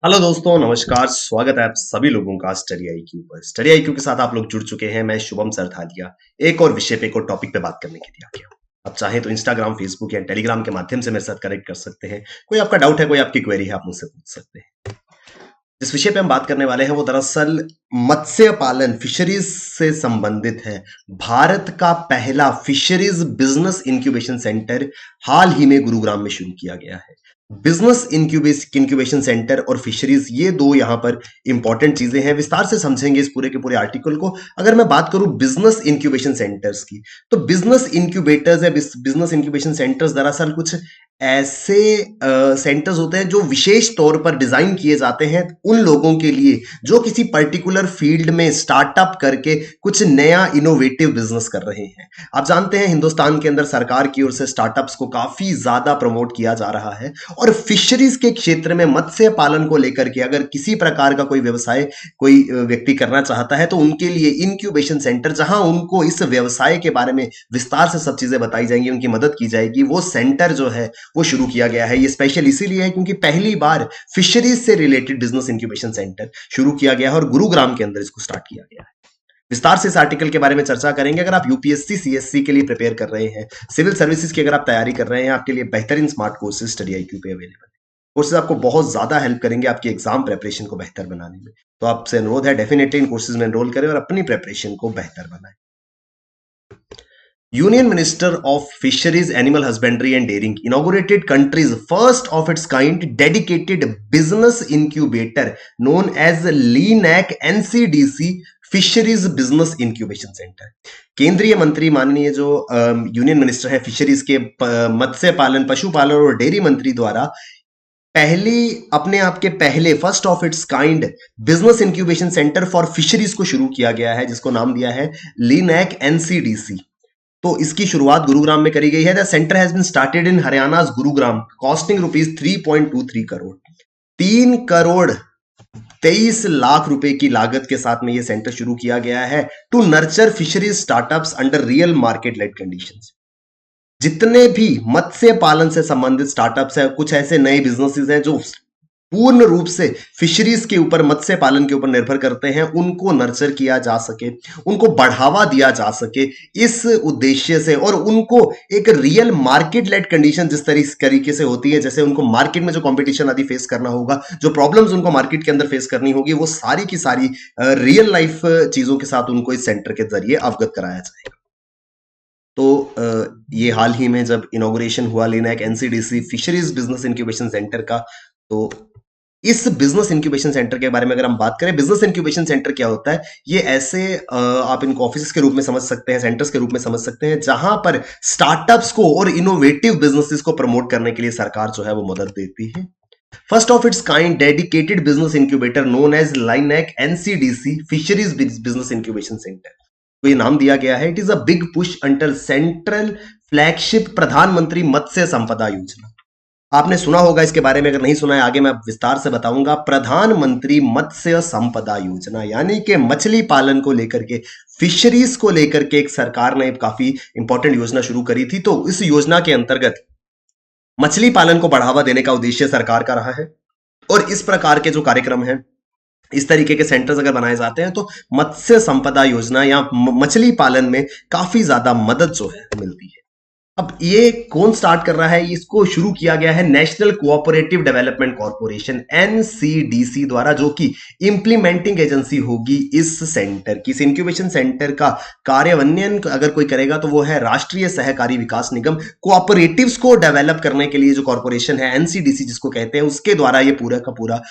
Hello दोस्तों, नमस्कार। स्वागत है आप सभी लोगों का स्टडी आईक्यू पर। स्टडी आईक्यू के साथ आप लोग जुड़ चुके हैं। मैं शुभम सरथालिया एक और विषय पे, एक और टॉपिक पे बात करने के लिए आ गया हूँ। आप चाहें तो इंस्टाग्राम, फेसबुक या टेलीग्राम के माध्यम से मेरे साथ कनेक्ट कर सकते हैं। कोई आपका डाउट है, कोई आपकी क्वेरी है, आप मुझसे पूछ सकते हैं। जिस विषय पे हम बात करने वाले हैं वो दरअसल मत्स्य पालन, फिशरीज से संबंधित है। भारत का पहला फिशरीज बिजनेस इंक्यूबेशन सेंटर हाल ही में गुरुग्राम में शुरू किया गया है। बिजनेस इंक्यूबेशन सेंटर और फिशरीज, ये दो यहां पर इंपॉर्टेंट चीजें हैं। विस्तार से समझेंगे इस पूरे के पूरे आर्टिकल को। अगर मैं बात करूं बिजनेस इंक्यूबेशन सेंटर्स की, तो बिजनेस इंक्यूबेटर्स या बिजनेस इंक्यूबेशन सेंटर्स दरअसल कुछ ऐसे सेंटर्स होते हैं जो विशेष तौर पर डिजाइन किए जाते हैं उन लोगों के लिए जो किसी पर्टिकुलर फील्ड में स्टार्टअप करके कुछ नया इनोवेटिव बिजनेस कर रहे हैं। आप जानते हैं हिंदुस्तान के अंदर सरकार की ओर से स्टार्टअप्स को काफी ज्यादा प्रमोट किया जा रहा है, और फिशरीज के क्षेत्र में मत्स्य पालन को लेकर के अगर किसी प्रकार का कोई व्यवसाय कोई व्यक्ति करना चाहता है तो उनके लिए इंक्यूबेशन सेंटर, जहां उनको इस व्यवसाय के बारे में विस्तार से सब चीजें बताई जाएंगी, उनकी मदद की जाएगी, वो सेंटर जो है वो शुरू किया गया है। ये स्पेशल इसीलिए है क्योंकि पहली बार फिशरीज से रिलेटेड बिजनेस इंक्यूबेशन सेंटर शुरू किया गया है और गुरुग्राम के अंदर इसको स्टार्ट किया गया है। विस्तार से इस आर्टिकल के बारे में चर्चा करेंगे। अगर आप यूपीएससी सीएससी के लिए प्रिपेयर कर रहे हैं, सिविल सर्विसेज की अगर आप तैयारी कर रहे हैं, आपके लिए बेहतरीन स्मार्ट कोर्सेज स्टडी आईक्यू पे अवेलेबल है। कोर्सेज आपको बहुत ज्यादा हेल्प करेंगे आपकी एग्जाम प्रिपरेशन को बेहतर बनाने में। तो आपसे अनुरोध है, डेफिनेटली इन कोर्सेज में एनरोल करें और अपनी प्रिपरेशन को बेहतर बनाएं। Union Minister of Fisheries, Animal Husbandry and Dairying inaugurated country's first of its kind dedicated business incubator known as LENAC NCDC fisheries business incubation centre. केंद्रीय मंत्री माननीय जो यूनियन मिनिस्टर है फिशरीज के, मत्स्य पालन, पशुपालन और डेयरी मंत्री द्वारा अपने आप के पहले first of its kind business incubation centre for fisheries को शुरू किया गया है, जिसको नाम दिया है लीनैक एनसीडीसी। तो इसकी शुरुआत गुरुग्राम में करी गई है। The centre has been started in Haryana's Gurugram, costing rupees 3.23 crore, 3 crore 23 lakh रुपए की लागत के साथ में यह सेंटर शुरू किया गया है। To nurture fisheries startups under real market led conditions. जितने भी मत्स्य पालन से संबंधित स्टार्टअप्स है, कुछ ऐसे नए बिजनेसेस हैं जो पूर्ण रूप से फिशरीज के ऊपर, मत्स्य पालन के ऊपर निर्भर करते हैं, उनको नर्चर किया जा सके, उनको बढ़ावा दिया जा सके इस उद्देश्य से, और उनको एक रियल मार्केट लेड कंडीशन जिस तरीके से होती है, जैसे उनको मार्केट में जो कंपटीशन आदि फेस करना होगा, जो प्रॉब्लम्स उनको मार्केट के अंदर फेस करनी होगी, वो सारी की सारी रियल लाइफ चीजों के साथ उनको इस सेंटर के जरिए अवगत कराया जाएगा। तो ये हाल ही में जब इनॉग्रेशन हुआ LINAC NCDC fisheries business incubation centre का, तो इस बिजनेस इंक्यूबेशन सेंटर के बारे में अगर हम बात करें, बिजनेस इंक्यूबेशन सेंटर क्या होता है, ये ऐसे आप इनको ऑफिस के रूप में समझ सकते हैं, सेंटर्स के रूप में समझ सकते हैं, जहां पर स्टार्टअप्स को और इनोवेटिव बिजनेसेस को प्रमोट करने के लिए सरकार जो है वो मदद देती है। First of its kind dedicated business incubator known as LINAC NCDC fisheries business incubation centre, तो ये नाम दिया गया है। It is a big push under central flagship Pradhan Mantri Matsya Sampada योजना। आपने सुना होगा इसके बारे में, अगर नहीं सुना है आगे मैं विस्तार से बताऊंगा। प्रधानमंत्री मत्स्य संपदा योजना, यानी कि मछली पालन को लेकर के, फिशरीज को लेकर के एक सरकार ने काफी इंपॉर्टेंट योजना शुरू करी थी। तो इस योजना के अंतर्गत मछली पालन को बढ़ावा देने का उद्देश्य सरकार का रहा है, और इस प्रकार के जो कार्यक्रम हैं, इस तरीके के सेंटर्स अगर बनाए जाते हैं तो मत्स्य संपदा योजना या मछली पालन में काफी ज्यादा मदद जो है मिलती है। अब ये कौन स्टार्ट कर रहा है? इसको शुरू किया गया है national cooperative development corporation NCDC द्वारा, जो कि इंप्लीमेंटिंग एजेंसी होगी इस सेंटर की। इस इंक्यूबेशन सेंटर का कार्यान्वयन अगर कोई करेगा तो वो है राष्ट्रीय सहकारी विकास निगम। कोऑपरेटिव्स को डेवलप करने के लिए जो कॉर्पोरेशन है एनसीडीसी जिसको कहते हैं, उसके द्वारा ये पूरा का पूरा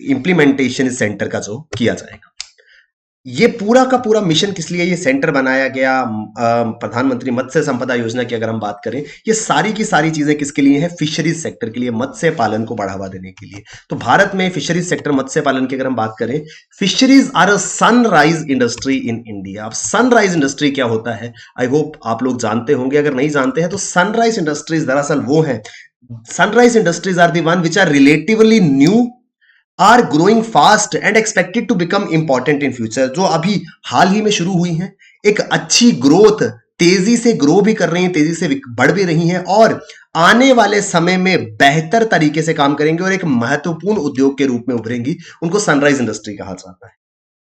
इंप्लीमेंटेशन इस सेंटर का जो किया जाएगा। ये पूरा का पूरा मिशन किस लिए ये सेंटर बनाया गया? प्रधानमंत्री मत्स्य संपदा योजना की अगर हम बात करें, ये सारी की सारी चीजें किसके लिए हैं? फिशरीज सेक्टर के लिए, मत्स्य पालन को बढ़ावा देने के लिए। तो भारत में फिशरीज सेक्टर, मत्स्य पालन की अगर हम बात करें, fisheries are a sunrise industry in India. अब सनराइज इंडस्ट्री क्या होता है? आई होप आप लोग जानते होंगे। अगर नहीं जानते हैं तो सनराइज इंडस्ट्रीज दरअसल वो है, sunrise industries are the one which are relatively new, are growing fast and expected to become important in future, जो अभी हाल ही में शुरू हुई हैं, एक अच्छी ग्रोथ, तेजी से ग्रो भी कर रही हैं, तेजी से बढ़ भी रही हैं, और आने वाले समय में बेहतर तरीके से काम करेंगे और एक महत्वपूर्ण उद्योग के रूप में उभरेंगी। उनको सनराइज इंडस्ट्री कहा जाता है।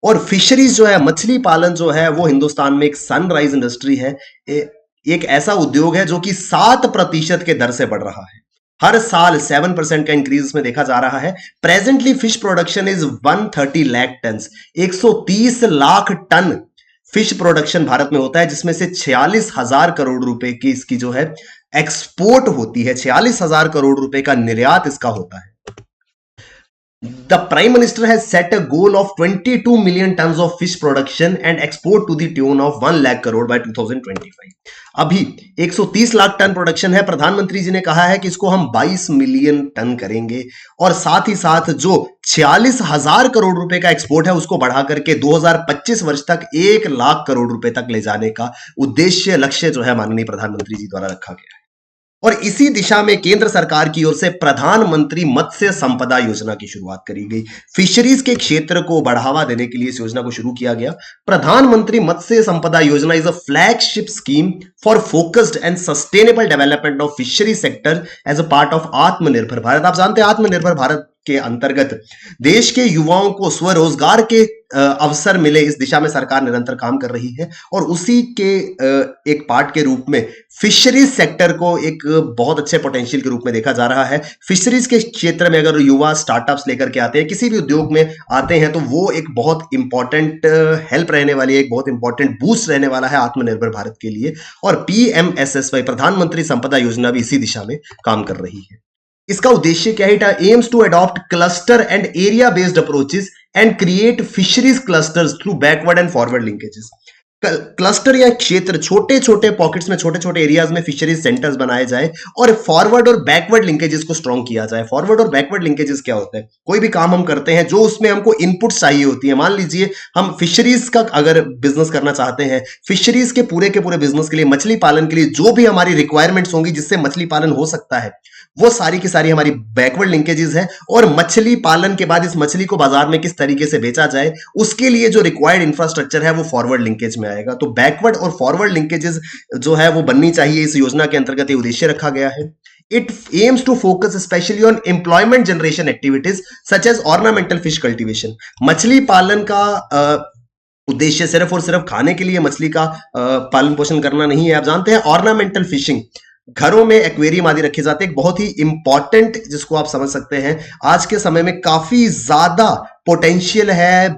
और फिशरीज जो है, मछली पालन जो है, वो हिंदुस्तान में एक सनराइज इंडस्ट्री है। एक ऐसा उद्योग है जो कि 7% के दर से बढ़ रहा है। हर साल 7% का इंक्रीज इसमें देखा जा रहा है। Presently fish production is 130 lakh ton, 130 lakh ton fish production Bharat में होता है, जिसमें से 46,000 करोड़ रुपए की इसकी जो है एक्सपोर्ट होती है। 46,000 करोड़ रुपए का निर्यात इसका होता है। The Prime Minister has set a goal of 22 million tons of fish production and export to the tune of 1 lakh crore by 2025. अभी 130 लाख टन प्रोडक्शन है। प्रधानमंत्री जी ने कहा है कि इसको हम 22 मिलियन टन करेंगे और साथ ही साथ जो 46,000 करोड़ रुपए का एक्सपोर्ट है उसको बढ़ा करके 2025 वर्ष तक 1 लाख करोड़ रुपए तक ले जाने का उद्देश्य, लक्ष्य जो है माननीय प्रधानमंत्री जी द्वारा रखा गया है। और इसी दिशा में केंद्र सरकार की ओर से प्रधानमंत्री मत्स्य संपदा योजना की शुरुआत करी गई। फिशरीज के क्षेत्र को बढ़ावा देने के लिए इस योजना को शुरू किया गया। प्रधानमंत्री Matsya Sampada Yojana is a flagship scheme for focused and sustainable development of fishery sector as a part of Atmanirbhar Bharat. आप जानते हैं आत्मनिर्भर भारत के अंतर्गत देश के युवाओं को स्वरोजगार के अवसर मिले, इस दिशा में सरकार निरंतर काम कर रही है। और उसी के एक पार्ट के रूप में फिशरीज सेक्टर को एक बहुत अच्छे पोटेंशियल के रूप में देखा जा रहा है। फिशरीज के क्षेत्र में अगर युवा स्टार्टअप्स लेकर के आते हैं, किसी भी उद्योग में आते हैं, तो वो एक बहुत इंपॉर्टेंट हेल्प रहने वाली है, एक बहुत इंपॉर्टेंट बूस्ट रहने वाला है आत्मनिर्भर भारत के लिए। और PMSSY प्रधानमंत्री संपदा योजना भी इसी दिशा में काम कर रही है। इसका उद्देश्य क्या है? Aims to adopt cluster and area based approaches and create fisheries clusters through backward and forward linkages. Cluster या क्षेत्र, छोटे छोटे पॉकेट्स में, छोटे छोटे एरियाज में फिशरीज सेंटर्स बनाए जाए और फॉरवर्ड और बैकवर्ड लिंकेजेस को स्ट्रॉन्ग किया जाए। फॉरवर्ड और बैकवर्ड लिंकेजेस क्या होते हैं? कोई भी काम हम करते हैं जो उसमें हमको इनपुट चाहिए होती है। मान लीजिए हम फिशरीज का अगर बिजनेस करना चाहते हैं, फिशरीज के पूरे बिजनेस के लिए, मछली पालन के लिए जो भी हमारी रिक्वायरमेंट्स होंगी जिससे मछली पालन हो सकता है, वो सारी की सारी हमारी बैकवर्ड लिंकेजेस है। और मछली पालन के बाद इस मछली को बाजार में किस तरीके से बेचा जाए, उसके लिए जो रिक्वायर्ड इंफ्रास्ट्रक्चर है वो फॉरवर्ड लिंकेज में आएगा। तो बैकवर्ड और फॉरवर्ड लिंकेजेस जो है वो बननी चाहिए। इस योजना के अंतर्गत ये उद्देश्य रखा गया है। It aims to focus especially on employment generation activities such as ornamental fish cultivation. मछली पालन का उद्देश्य सिर्फ और सिर्फ खाने के लिए मछली का पालन पोषण करना नहीं है। आप जानते हैं ऑर्नामेंटल फिशिंग, घरों में एक्वेरियम आदि रखे जाते हैं, एक बहुत ही इंपॉर्टेंट, जिसको आप समझ सकते हैं आज के समय में काफी ज्यादा पोटेंशियल है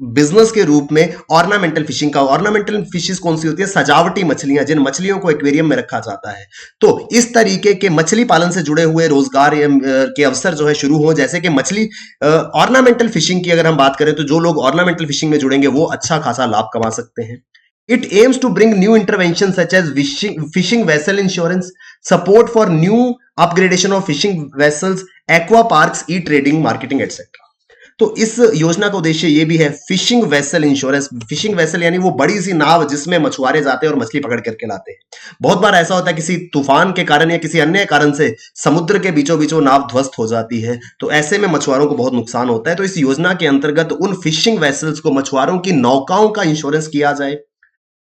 बिजनेस के रूप में ऑर्नामेंटल फिशिंग का। ऑर्नामेंटल फिशेस कौन सी होती है? सजावटी मछलियां, जिन मछलियों को एक्वेरियम में रखा जाता है। तो इस तरीके के मछली पालन से जुड़े हुए रोजगार के अवसर जो है शुरू हो, जैसे कि मछली ऑर्नामेंटल फिशिंग की अगर हम बात करें तो जो लोग ऑर्नामेंटल फिशिंग में जुड़ेंगे वो अच्छा खासा लाभ कमा सकते हैं। It aims to bring new interventions such as fishing vessel insurance, support for new upgradation of fishing vessels, aqua parks, e-trading, marketing, etc. तो इस योजना का उद्देश्य ये भी है, fishing vessel insurance. Fishing vessel यानी वो बड़ी सी नाव जिसमें मछुआरे जाते हैं और मछली पकड़ करके लाते हैं। बहुत बार ऐसा होता है किसी तूफान के कारण या किसी अन्य कारण से समुद्र के बीचों बीच वो नाव ध्वस्त हो जाती है, तो ऐसे में मछुआरों को बहुत नुकसान होता है। तो इस योजना के अंतर्गत उन फिशिंग वेसल्स को, मछुआरों की नौकाओं का इंश्योरेंस किया जाए।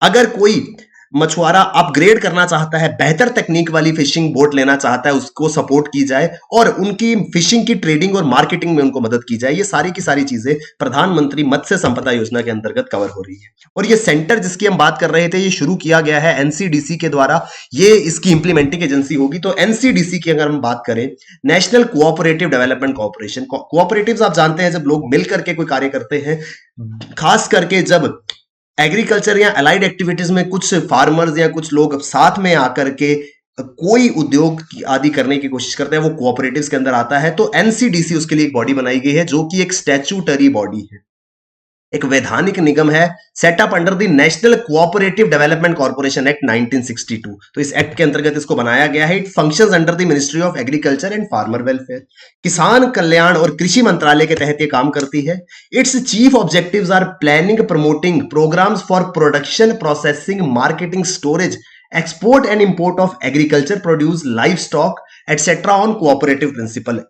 अगर कोई मछुआरा अपग्रेड करना चाहता है, बेहतर तकनीक वाली फिशिंग बोट लेना चाहता है, उसको सपोर्ट की जाए और उनकी फिशिंग की ट्रेडिंग और मार्केटिंग में उनको मदद की जाए। ये सारी की सारी चीजें प्रधानमंत्री मत्स्य संपदा योजना के अंतर्गत कवर हो रही है। और ये सेंटर जिसकी हम बात कर रहे थे, ये शुरू किया गया है NCDC के द्वारा, ये इसकी इंप्लीमेंटिंग एजेंसी होगी। तो NCDC की अगर हम बात करें, national cooperative development corporation. Cooperatives आप जानते हैं, जब लोग मिल करके कोई कार्य करते हैं, खास करके जब एग्रीकल्चर या अलाइड एक्टिविटीज में कुछ फार्मर्स या कुछ लोग साथ में आकर के कोई उद्योग आदि करने की कोशिश करते हैं, वो कोऑपरेटिव्स के अंदर आता है। तो NCDC उसके लिए एक बॉडी बनाई गई है जो कि एक स्टैट्यूटरी बॉडी है, एक वैधानिक निगम है, setup under the national cooperative development corporation act 1962। तो इस एक्ट के अंतर्गत इसको बनाया गया है। It functions under the ministry of agriculture and farmer welfare. किसान कल्याण और कृषि मंत्रालय के तहत ये काम करती है। Its chief objectives are planning, promoting programmes for production, processing, marketing, storage, export and import of agriculture produce, live stock etcetera on cooperative principle.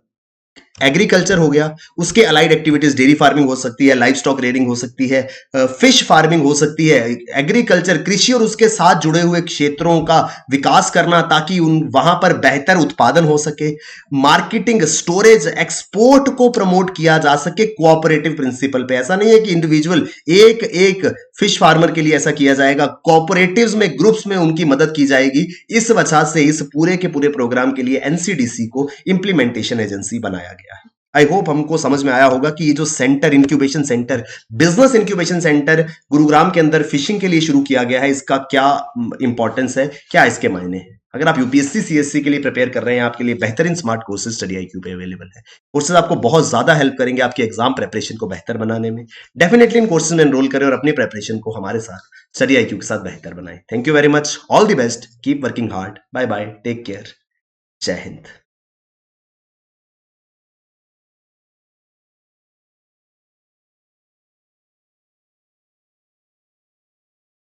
Agriculture हो गया, उसके अलाइड एक्टिविटीज डेयरी फार्मिंग हो सकती है, लाइव स्टॉक रेयरिंग हो सकती है, fish farming हो सकती है। एग्रीकल्चर, कृषि और उसके साथ जुड़े हुए क्षेत्रों का विकास करना ताकि उन वहां पर बेहतर उत्पादन हो सके। मार्केटिंग, स्टोरेज, एक्सपोर्ट को प्रमोट किया जा सके कोऑपरेटिव प्रिंसिपल पे। ऐसा नहीं है कि इंडिविजुअल एक एक फिश फार्मर के लिए ऐसा किया जाएगा, कोऑपरेटिव्स में, ग्रुप्स में उनकी मदद की जाएगी। इस वजह से इस पूरे के पूरे प्रोग्राम के लिए एनसीडीसी को इंप्लीमेंटेशन एजेंसी बनाया गया है। आई होप हमको समझ में आया होगा कि ये जो centre, incubation centre, business incubation centre Gurugram के अंदर फिशिंग के लिए शुरू किया गया है, इसका क्या इंपॉर्टेंस है, क्या इसके मायने हैं। अगर आप यूपीएससी सीएससी के लिए प्रिपेयर कर रहे हैं, आपके लिए बेहतरीन स्मार्ट कोर्सेज स्टडी आईक्यू पे अवेलेबल है। कोर्सेज आपको बहुत ज्यादा हेल्प करेंगे आपके एग्जाम प्रिपरेशन को बेहतर बनाने में। डेफिनेटली इन कोर्सेज में एनरोल करें और अपनी प्रिपरेशन को हमारे साथ स्टडी आईक्यू के साथ बेहतर बनाएं। Thank you very much, all the best, keep working hard, bye bye, take care, जय हिंद।